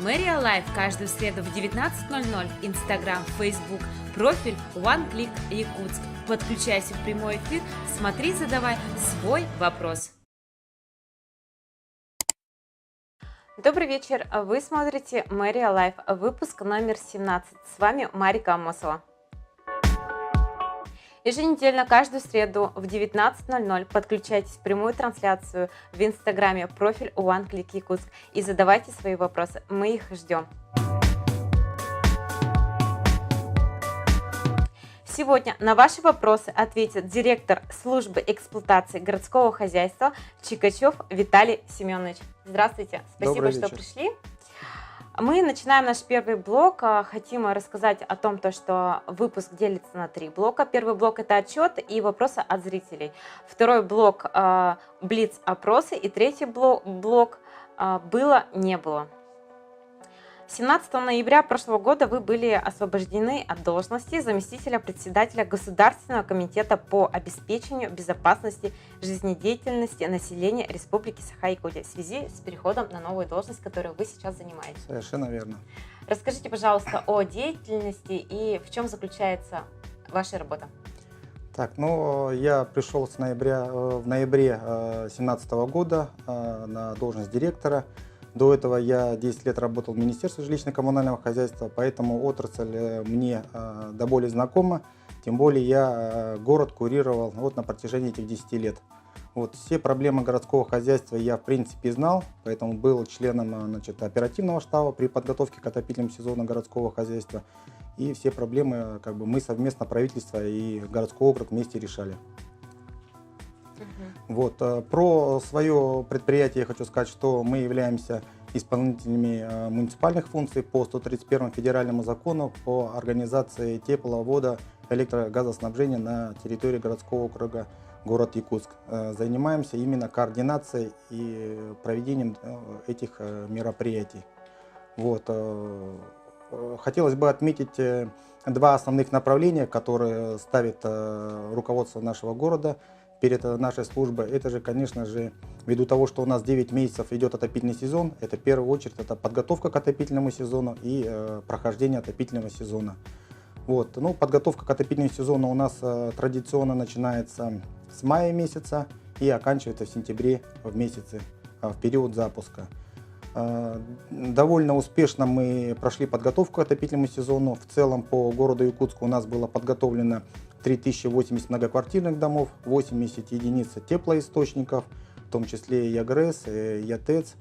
Мэрия Лайф каждую среду в 19:00, Инстаграм, Фейсбук, профиль One Click Якутск. Подключайся в прямой эфир, смотри, задавай свой вопрос. Добрый вечер, вы смотрите Мэрия Лайф, выпуск номер 17. С вами Марика Амосова. Еженедельно, каждую среду в 19:00 подключайтесь в прямую трансляцию в Инстаграме, профиль One Click Якутск, и задавайте свои вопросы. Мы их ждем. Сегодня на ваши вопросы ответит директор службы эксплуатации городского хозяйства Чикачев Виталий Семенович. Здравствуйте, спасибо, что пришли. Мы начинаем наш первый блок. Хотим рассказать о том, что выпуск делится на 3 блока. Первый блок – это отчет и вопросы от зрителей. Второй блок – блиц-опросы. И третий блок – было-не было. 17 ноября прошлого года вы были освобождены от должности заместителя председателя Государственного комитета по обеспечению безопасности жизнедеятельности населения Республики Саха-Якутия в связи с переходом на новую должность, которую вы сейчас занимаете. Совершенно верно. Расскажите, пожалуйста, о деятельности и в чем заключается ваша работа. Так, я пришел в ноябре 2017 года на должность директора. До этого я 10 лет работал в Министерстве жилищно-коммунального хозяйства, поэтому отрасль мне до боли знакома. Тем более я город курировал на протяжении этих 10 лет. Все проблемы городского хозяйства я в принципе знал, поэтому был членом оперативного штаба при подготовке к отопительному сезону городского хозяйства. И все проблемы мы совместно, правительство и городской округ вместе решали. Про свое предприятие я хочу сказать, что мы являемся исполнителями муниципальных функций по 131 федеральному закону по организации тепло-, водо-, электрогазоснабжения на территории городского округа город Якутск. Занимаемся именно координацией и проведением этих мероприятий. Хотелось бы отметить 2 основных направления, которые ставит руководство нашего города перед нашей службой. Это же, конечно же, ввиду того, что у нас 9 месяцев идет отопительный сезон, это в первую очередь это подготовка к отопительному сезону и прохождение отопительного сезона. Подготовка к отопительному сезону у нас традиционно начинается с мая месяца и оканчивается в сентябре в период запуска. Довольно успешно мы прошли подготовку к отопительному сезону. В целом по городу Якутску у нас было подготовлено 3080 многоквартирных домов, 80 единиц теплоисточников, в том числе ЯГРЭС, ЯТЭЦ.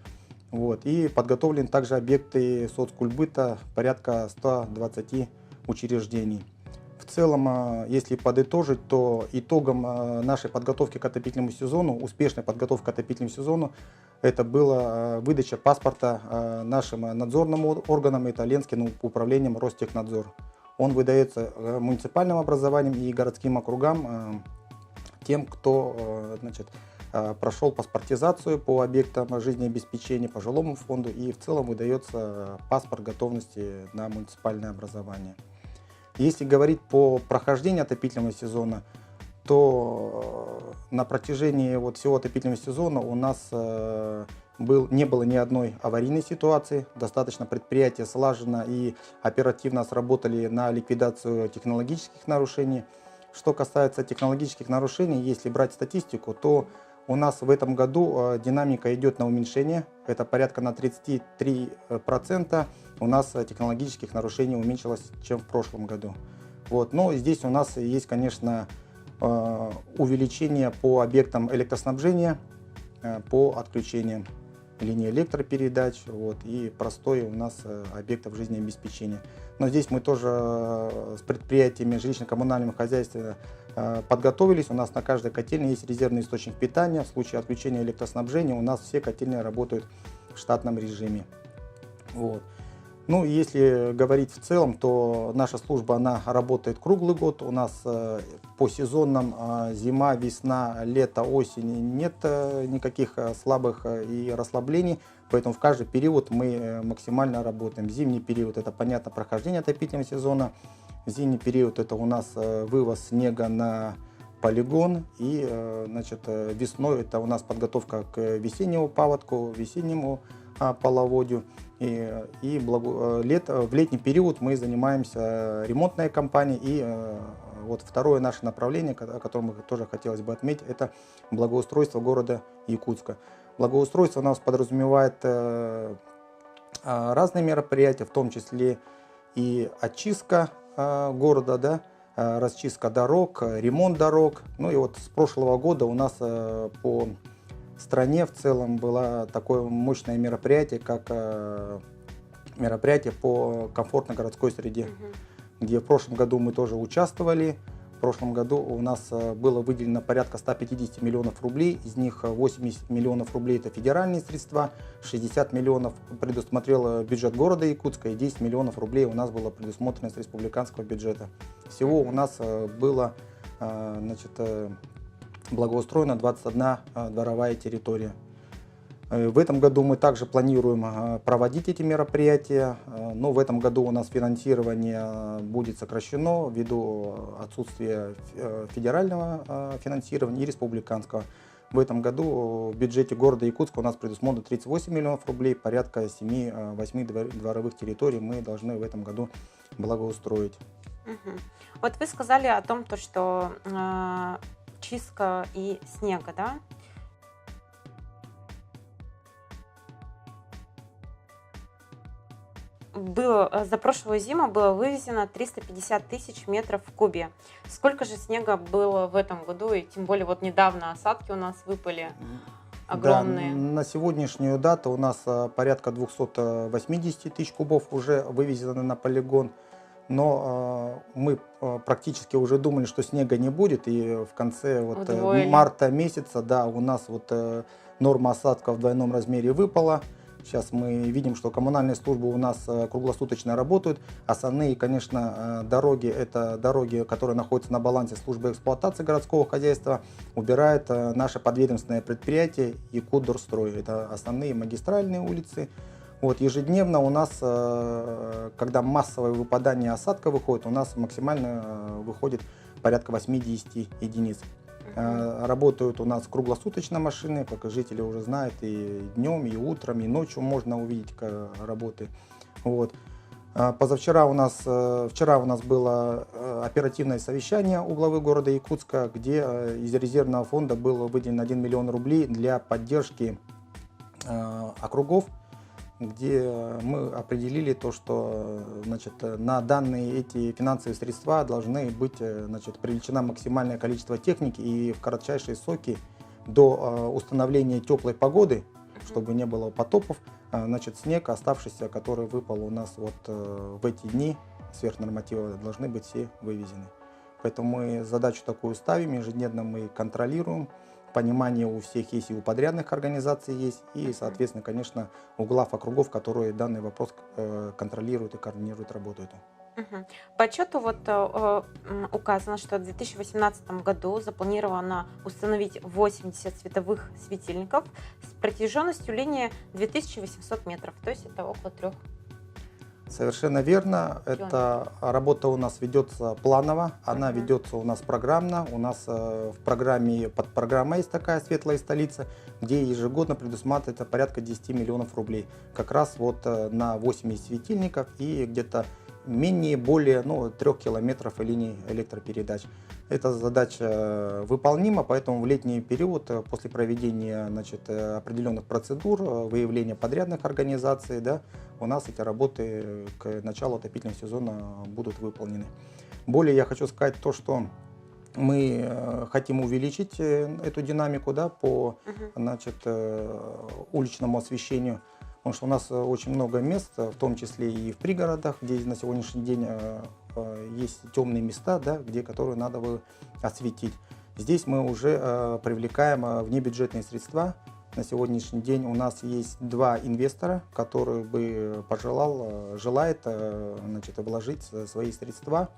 И подготовлены также объекты соцкультбыта, порядка 120 учреждений. В целом, если подытожить, то итогом нашей подготовки к отопительному сезону, успешной подготовки к отопительному сезону, это была выдача паспорта нашим надзорным органам, это Ленским управлением Ростехнадзор. Он выдается муниципальным образованием и городским округам тем, кто прошел паспортизацию по объектам жизнеобеспечения, по жилому фонду, и в целом выдается паспорт готовности на муниципальное образование. Если говорить по прохождению отопительного сезона, то на протяжении всего отопительного сезона у нас не было ни одной аварийной ситуации. Достаточно предприятия слаженно и оперативно сработали на ликвидацию технологических нарушений. Что касается технологических нарушений, если брать статистику, то у нас в этом году динамика идет на уменьшение. Это порядка на 33% у нас технологических нарушений уменьшилось, чем в прошлом году. Но здесь у нас есть, конечно, увеличение по объектам электроснабжения, по отключениям линии электропередач и простой у нас объектов жизнеобеспечения. Но здесь мы тоже с предприятиями жилищно-коммунального хозяйства подготовились. У нас на каждой котельне есть резервный источник питания. В случае отключения электроснабжения у нас все котельные работают в штатном режиме. Если говорить в целом, то наша служба она работает круглый год. У нас по сезонам зима, весна, лето, осень нет никаких слабых и расслаблений. Поэтому в каждый период мы максимально работаем. Зимний период это, понятно, прохождение отопительного сезона. Зимний период это у нас вывоз снега на полигон. И весной это у нас подготовка к весеннему паводку, весеннему половодью. В летний период мы занимаемся ремонтной кампанией. И вот второе наше направление, о котором тоже хотелось бы отметить, это благоустройство города Якутска. Благоустройство у нас подразумевает разные мероприятия, в том числе и очистка города, да, расчистка дорог, ремонт дорог. Ну и вот с прошлого года у нас по стране в целом было такое мощное мероприятие, как мероприятие по комфортной городской среде, где в прошлом году мы тоже участвовали. В прошлом году у нас было выделено порядка 150 миллионов рублей, из них 80 миллионов рублей это федеральные средства, 60 миллионов предусмотрел бюджет города Якутска и 10 миллионов рублей у нас было предусмотрено с республиканского бюджета. Всего у нас было благоустроена 21 дворовая территория. В этом году мы также планируем проводить эти мероприятия, но в этом году у нас финансирование будет сокращено ввиду отсутствия федерального финансирования и республиканского. В этом году в бюджете города Якутска у нас предусмотрено 38 миллионов рублей, порядка 7-8 дворовых территорий мы должны в этом году благоустроить. Вот вы сказали о том, что чистка и снега, да? За прошлую зиму было вывезено 350 тысяч метров в кубе. Сколько же снега было в этом году? И тем более вот недавно осадки у нас выпали огромные. Да, на сегодняшнюю дату у нас порядка 280 тысяч кубов уже вывезено на полигон. Но мы практически уже думали, что снега не будет. И в конце марта месяца у нас норма осадка в двойном размере выпала. Сейчас мы видим, что коммунальные службы у нас круглосуточно работают. Основные, конечно, дороги, это дороги, которые находятся на балансе службы эксплуатации городского хозяйства, убирает наше подведомственное предприятие Якутдорстрой. Это основные магистральные улицы. Ежедневно у нас, когда массовое выпадание осадка выходит, у нас максимально выходит порядка 80 единиц. Работают у нас круглосуточно машины, как жители уже знают, и днем, и утром, и ночью можно увидеть работы. Вчера у нас было оперативное совещание у главы города Якутска, где из резервного фонда был выделен 1 миллион рублей для поддержки округов, где мы определили то, что на данные эти финансовые средства должны быть привлечено максимальное количество техники и в кратчайшие сроки до установления теплой погоды, чтобы не было потопов, снег, оставшийся, который выпал у нас в эти дни сверхнорматива, должны быть все вывезены. Поэтому мы задачу такую ставим, ежедневно мы контролируем. Понимание у всех есть, и у подрядных организаций есть, и, соответственно, конечно, у глав округов, которые данный вопрос контролируют и координируют, работают. По отчету указано, что в 2018 году запланировано установить 80 световых светильников с протяженностью линии 2800 метров, то есть это около 3. Совершенно верно. Эта работа у нас ведется планово, она ведется у нас программно. У нас в программе, под программой есть такая «Светлая столица», где ежегодно предусматривается порядка 10 миллионов рублей. Как раз на 80 светильников и где-то более 3 километров линий электропередач. Эта задача выполнима, поэтому в летний период, после проведения определенных процедур, выявления подрядных организаций, у нас эти работы к началу отопительного сезона будут выполнены. Более я хочу сказать то, что мы хотим увеличить эту динамику по уличному освещению. Потому что у нас очень много мест, в том числе и в пригородах, где на сегодняшний день есть темные места, которые надо бы осветить. Здесь мы уже привлекаем внебюджетные средства. На сегодняшний день у нас есть 2 инвестора, которые бы желают вложить свои средства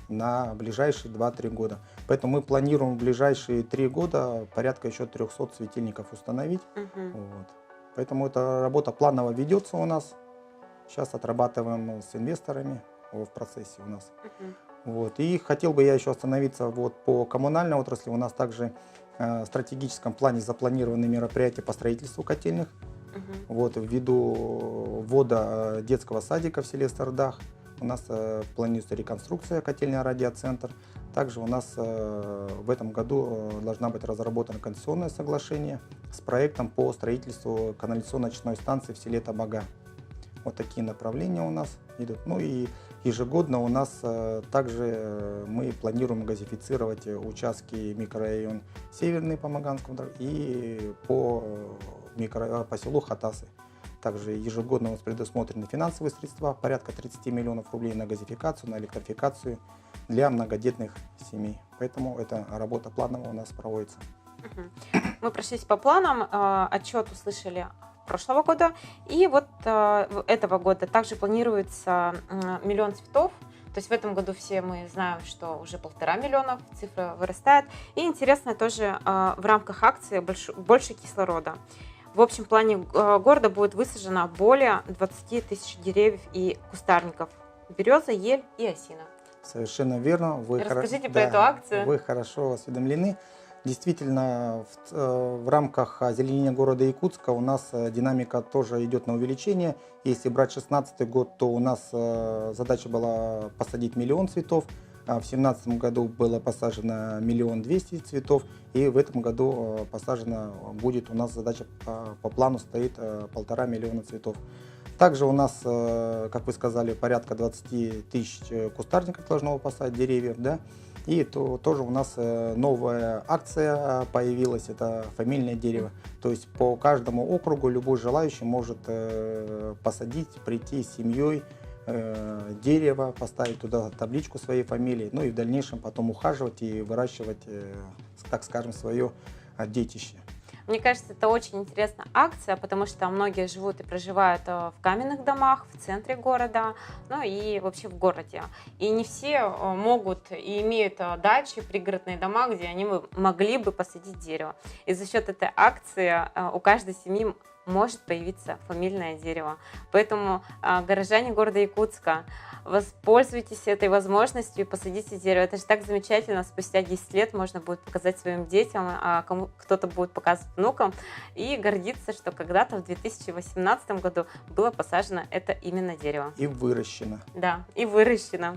на ближайшие 2-3 года. Поэтому мы планируем в ближайшие 3 года порядка еще 300 светильников установить. Поэтому эта работа планово ведется у нас. Сейчас отрабатываем с инвесторами в процессе у нас. И хотел бы я еще остановиться по коммунальной отрасли. У нас также в стратегическом плане запланированы мероприятия по строительству котельных. Вот, ввиду ввода детского садика в селе Стардах у нас планируется реконструкция котельной «Радиоцентр». Также у нас в этом году должна быть разработано концессионное соглашение с проектом по строительству канализационно-очистной станции в селе Табага. Вот такие направления у нас идут. Ну и ежегодно у нас также мы планируем газифицировать участки микрорайон Северный по Маганскому и по селу Хатасы. Также ежегодно у нас предусмотрены финансовые средства, порядка 30 миллионов рублей на газификацию, на электрификацию для многодетных семей. Поэтому эта работа планово у нас проводится. Мы прошлись по планам, отчет услышали прошлого года, и вот этого года также планируется 1 миллион цветов. То есть в этом году все мы знаем, что уже 1,5 миллиона, цифра вырастает. И интересно тоже в рамках акции «Больше кислорода». В общем плане города будет высажено более 20 тысяч деревьев и кустарников. Береза, ель и осина. Совершенно верно. Расскажите про эту акцию. Вы хорошо осведомлены. Действительно, в рамках озеленения города Якутска у нас динамика тоже идет на увеличение. Если брать 2016 год, то у нас задача была посадить 1 миллион цветов. В 2017 году было посажено 1 200 000 цветов. И в этом году посажено будет, у нас задача по плану стоит 1,5 миллиона цветов. Также у нас, как вы сказали, порядка 20 тысяч кустарников должно посадить деревьев, да? И тоже у нас новая акция появилась, это фамильное дерево. То есть по каждому округу любой желающий может посадить, прийти с семьей, дерево, поставить туда табличку своей фамилии, ну и в дальнейшем потом ухаживать и выращивать, так скажем, свое детище. Мне кажется, это очень интересная акция, потому что многие живут и проживают в каменных домах, в центре города, ну и вообще в городе. И не все могут и имеют дачи, пригородные дома, где они могли бы посадить дерево. И за счет этой акции у каждой семьи может появиться фамильное дерево. Поэтому, горожане города Якутска, воспользуйтесь этой возможностью и посадите дерево. Это же так замечательно. Спустя 10 лет можно будет показать своим детям, а кто-то будет показывать внукам и гордиться, что когда-то в 2018 году было посажено это именно дерево. И выращено. Да, и выращено.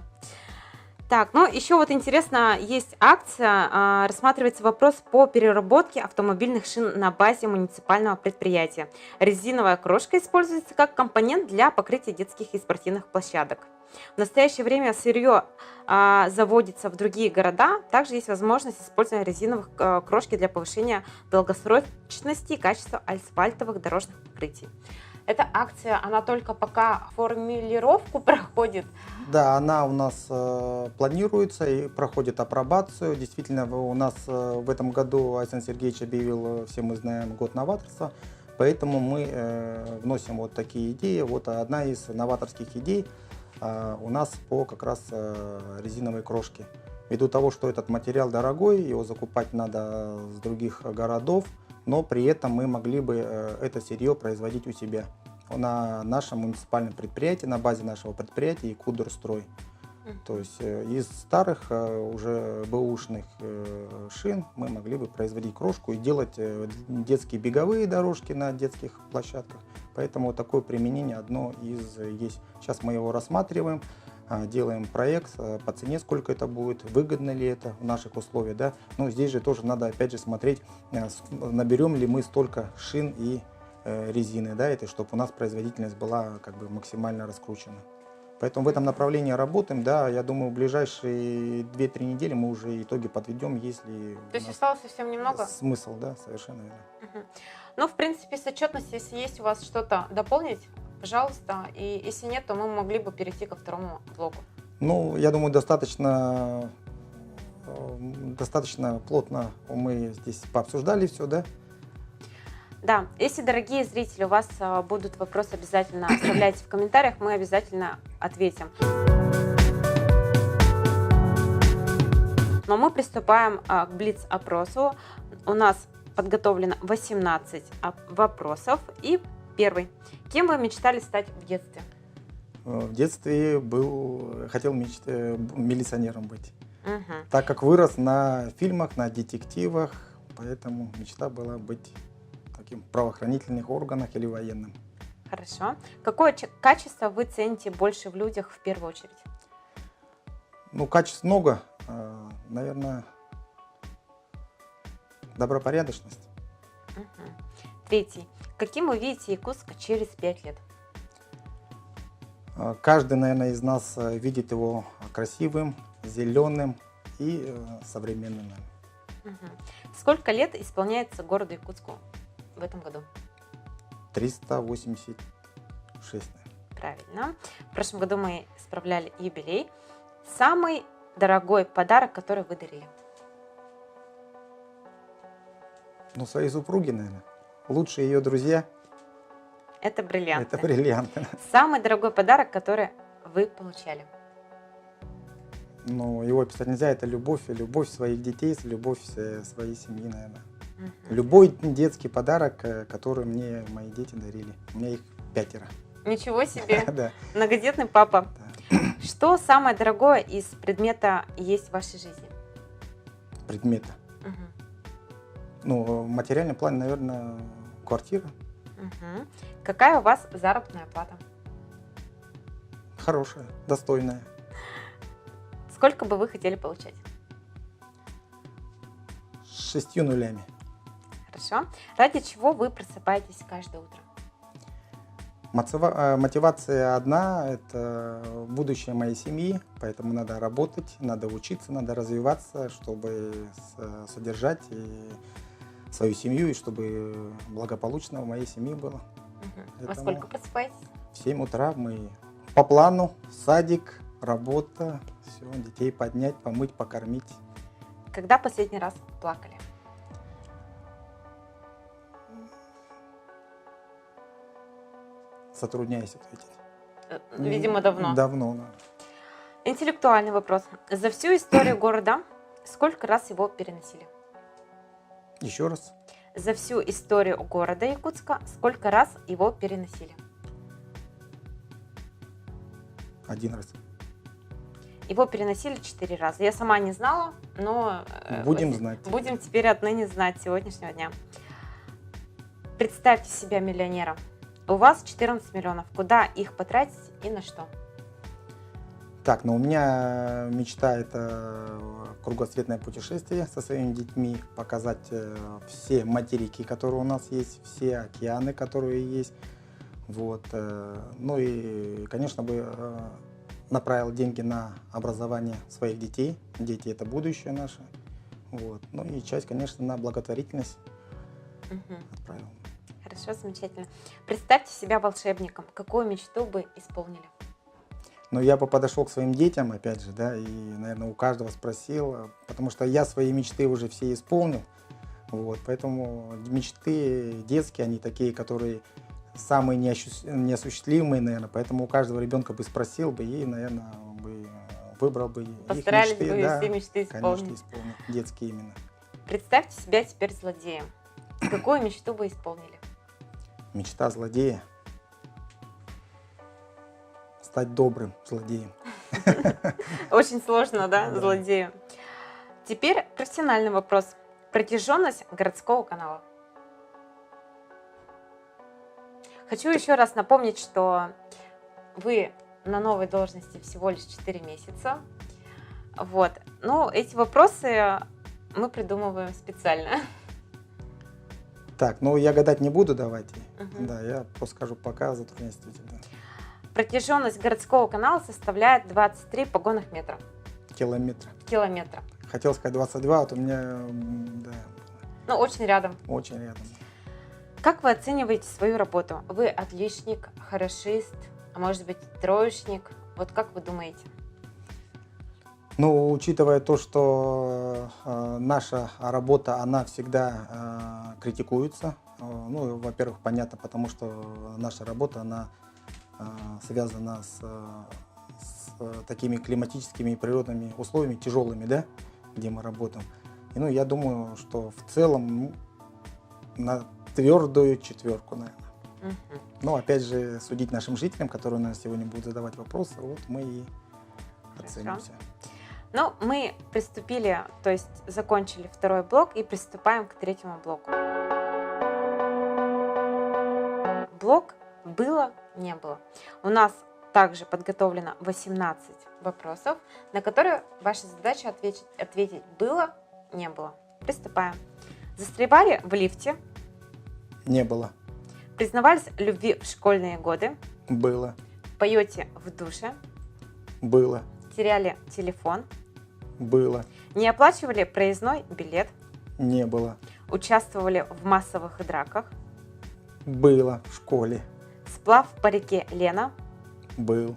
Так, ну еще вот интересно, есть акция, рассматривается вопрос по переработке автомобильных шин на базе муниципального предприятия. Резиновая крошка используется как компонент для покрытия детских и спортивных площадок. В настоящее время сырье заводится в другие города. Также есть возможность использования резиновых крошки для повышения долгосрочности и качества асфальтовых дорожных покрытий. Эта акция, она только пока формулировку проходит? Да, она у нас планируется и проходит апробацию. Действительно, у нас в этом году Александр Сергеевич объявил, все мы знаем, год новаторства. Поэтому мы вносим вот такие идеи. Вот одна из новаторских идей у нас по как раз резиновой крошке. Ввиду того, что этот материал дорогой, его закупать надо с других городов, но при этом мы могли бы это сырье производить у себя на нашем муниципальном предприятии, на базе нашего предприятия Якутдорстрой. То есть из старых уже бэушных шин мы могли бы производить крошку и делать детские беговые дорожки на детских площадках. Поэтому вот такое применение одно из есть. Сейчас мы его рассматриваем, делаем проект по цене, сколько это будет, выгодно ли это в наших условиях. Да? Но здесь же тоже надо опять же смотреть, наберем ли мы столько шин и резины, да, это чтобы у нас производительность была как бы максимально раскручена. Поэтому в этом направлении работаем, да, я думаю, в ближайшие 2-3 недели мы уже итоги подведем, если... То есть осталось совсем немного? Смысл, да, совершенно верно. Ну, в принципе, с отчетности, если есть у вас что-то дополнить, пожалуйста, и если нет, то мы могли бы перейти ко второму блоку. Ну, я думаю, достаточно плотно мы здесь пообсуждали все, да? Да, если, дорогие зрители, у вас будут вопросы, обязательно оставляйте в комментариях, мы обязательно ответим. Но мы приступаем к блиц-опросу. У нас подготовлено 18 вопросов. И первый. Кем вы мечтали стать в детстве? В детстве хотел милиционером быть. Так как вырос на фильмах, на детективах, поэтому мечта была быть гражданским, правоохранительных органах или военным. Хорошо. Какое качество вы цените больше в людях в первую очередь? Ну, качеств много. Наверное, добропорядочность. Угу. Третий. Каким вы видите Якутск через 5 лет? Каждый, наверное, из нас видит его красивым, зеленым и современным. Угу. Сколько лет исполняется городу Якутску в этом году? 386. Правильно. В прошлом году мы справляли юбилей. Самый дорогой подарок, который вы дарили? Ну, своей супруге, наверное. Лучшие ее друзья. Это бриллианты. Это бриллианты. Самый дорогой подарок, который вы получали? Ну, его описать нельзя. Это любовь. Любовь своих детей, любовь своей семьи, наверное. Угу. Любой детский подарок, который мне мои дети дарили. У меня их 5. Ничего себе. Да. Многодетный папа. Да. Что самое дорогое из предмета есть в вашей жизни? Предмета. Угу. Ну, в материальном плане, наверное, квартира. Угу. Какая у вас заработная плата? Хорошая, достойная. Сколько бы вы хотели получать? 6 нулями. Хорошо. Ради чего вы просыпаетесь каждое утро? Мотивация одна – это будущее моей семьи, поэтому надо работать, надо учиться, надо развиваться, чтобы содержать свою семью и чтобы благополучно в моей семье было. Угу. Во сколько просыпаетесь? В 7 утра мы по плану, садик, работа, все, детей поднять, помыть, покормить. Когда последний раз плакали? Затрудняюсь ответить. Видимо, давно. Давно, да. Интеллектуальный вопрос. За всю историю города сколько раз его переносили? Еще раз. За всю историю города Якутска сколько раз его переносили? 1 раз. Его переносили 4 раза. Я сама не знала, но Будем знать. Будем теперь отныне знать с сегодняшнего дня. Представьте себя миллионером. У вас 14 миллионов. Куда их потратить и на что? Так, ну у меня мечта – это кругосветное путешествие со своими детьми, показать все материки, которые у нас есть, все океаны, которые есть. Вот. Ну и, конечно, бы направил деньги на образование своих детей. Дети – это будущее наше. Вот. Ну и часть, конечно, на благотворительность отправил. Хорошо, замечательно. Представьте себя волшебником. Какую мечту бы исполнили? Но я бы подошел к своим детям, опять же, да, и, наверное, у каждого спросил, потому что я свои мечты уже все исполнил. Вот, поэтому мечты детские, они такие, которые самые неосуществимые, наверное. Поэтому у каждого ребенка бы спросил бы и, наверное, бы выбрал бы Постарались их мечты. бы Да, все мечты исполнить. конечно, исполнил. Детские именно. Представьте себя теперь злодеем. Какую мечту бы исполнили? Мечта злодея. Стать добрым злодеем. Очень сложно, да, злодею? Теперь профессиональный вопрос. Протяженность городского канала. Хочу еще раз напомнить, что вы на новой должности всего лишь 4 месяца. Вот. Но эти вопросы мы придумываем специально. Так, ну я гадать не буду, давайте. Да, я просто скажу пока, затрудняюсь ответить. Да. Протяженность городского канала составляет 23 погонных метра. Километра. Хотел сказать 22, вот у меня, да. Ну, очень рядом. Очень рядом. Как вы оцениваете свою работу? Вы отличник, хорошист, а может быть троечник? Вот как вы думаете? Ну, учитывая то, что наша работа, она всегда критикуется. Ну, во-первых, понятно, потому что наша работа, она связана с такими климатическими и природными условиями, тяжелыми, да, где мы работаем. И, ну, я думаю, что в целом на твердую 4, наверное. Но, опять же, судить нашим жителям, которые у нас сегодня будут задавать вопросы, вот мы и оценимся. Ну, мы приступили, то есть закончили 2-й блок и приступаем к 3-му блоку. блок «Было, не было». У нас также подготовлено 18 вопросов, на которые ваша задача ответить «было, не было». Приступаем. Застревали в лифте? Не было. Признавались в любви в школьные годы? Было. Поете в душе? Было. Теряли телефон? Было. Не оплачивали проездной билет? Не было. Участвовали в массовых драках? Было в школе. Сплав по реке Лена? Был.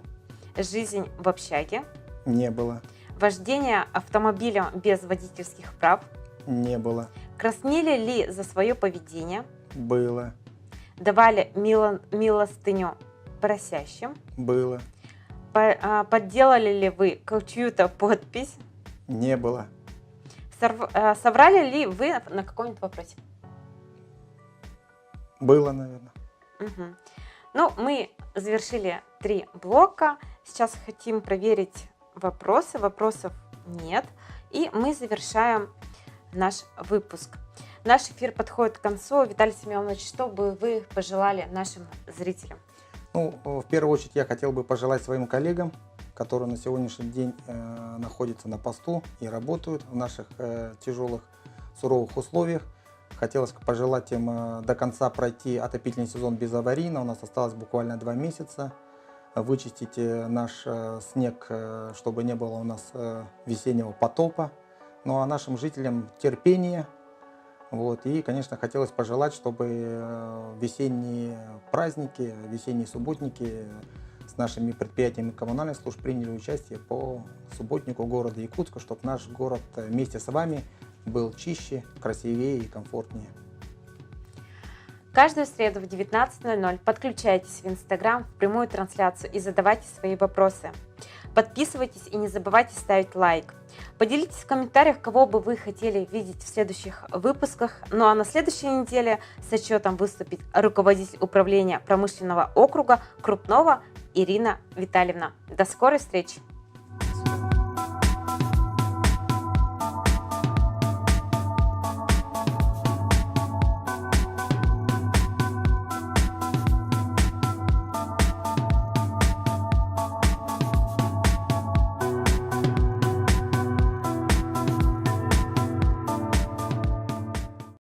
Жизнь в общаге? Не было. Вождение автомобилем без водительских прав? Не было. Краснели ли за свое поведение? Было. Давали милостыню просящим? Было. Подделали ли вы чью-то подпись? Не было. Соврали ли вы на каком-нибудь вопросе? Было, наверное. Угу. Ну, мы завершили 3 блока. Сейчас хотим проверить вопросы. Вопросов нет. И мы завершаем наш выпуск. Наш эфир подходит к концу. Виталий Семенович, что бы вы пожелали нашим зрителям? Ну, в первую очередь я хотел бы пожелать своим коллегам, которые на сегодняшний день находятся на посту и работают в наших тяжелых, суровых условиях. Хотелось бы пожелать им до конца пройти отопительный сезон безаварийно. У нас осталось буквально 2 месяца. Вычистить наш снег, чтобы не было у нас весеннего потопа. Ну а нашим жителям терпения. Вот. И, конечно, хотелось пожелать, чтобы весенние праздники, весенние субботники с нашими предприятиями коммунальных служб приняли участие по субботнику города Якутска, чтобы наш город вместе с вами был чище, красивее и комфортнее. Каждую среду в 19:00 подключайтесь в Инстаграм в прямую трансляцию и задавайте свои вопросы. Подписывайтесь и не забывайте ставить лайк. Поделитесь в комментариях, кого бы вы хотели видеть в следующих выпусках. Ну а на следующей неделе с отчетом выступит руководитель управления промышленного округа Крупнова Ирина Витальевна. До скорой встречи!